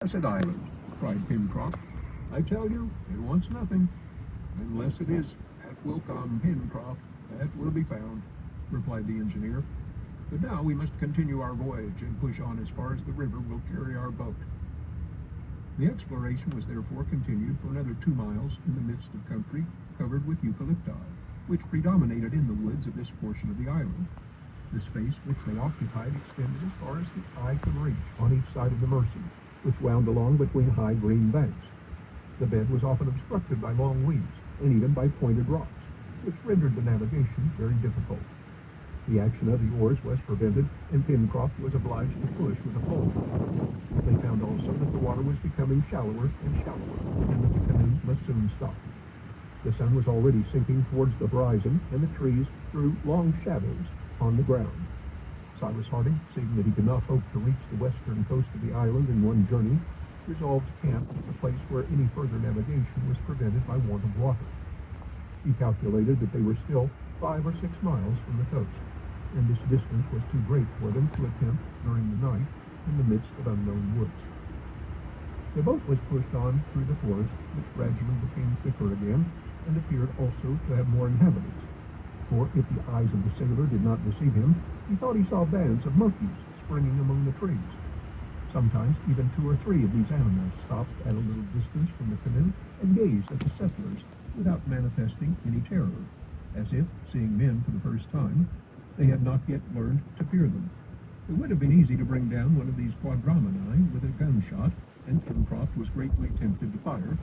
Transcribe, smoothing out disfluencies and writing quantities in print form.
blessed island!" cried Pencroft. "I tell you, it wants nothing." "Unless it is that will come, Pencroft, that will be found," replied the engineer. "But now we must continue our voyage and push on as far as the river will carry our boat." The exploration was therefore continued for another 2 miles in the midst of country covered with eucalypti, which predominated in the woods of this portion of the island. The space which they occupied extended as far as the eye could reach on each side of the Mercy, which wound along between high green banks. The bed was often obstructed by long weeds, and even by pointed rocks, which rendered the navigation very difficult. The action of the oars was prevented, and Pencroft was obliged to push with a pole. They found also that the water was becoming shallower and shallower, and that the canoe must soon stop. The sun was already sinking towards the horizon, and the trees threw long shadows on the ground. Cyrus Harding, seeing that he could not hope to reach the western coast of the island in one journey, resolved to camp at a place where any further navigation was prevented by want of water. He calculated that they were still 5 or 6 miles from the coast, and this distance was too great for them to attempt during the night in the midst of unknown woods. The boat was pushed on through the forest, which gradually became thicker again, and appeared also to have more inhabitants. For if the eyes of the sailor did not deceive him, he thought he saw bands of monkeys springing among the trees. Sometimes even 2 or 3 of these animals stopped at a little distance from the canoe and gazed at the settlers without manifesting any terror, as if, seeing men for the first time, they had not yet learned to fear them. It would have been easy to bring down one of these quadrumani with a gunshot, and Pencroft was greatly tempted to fire,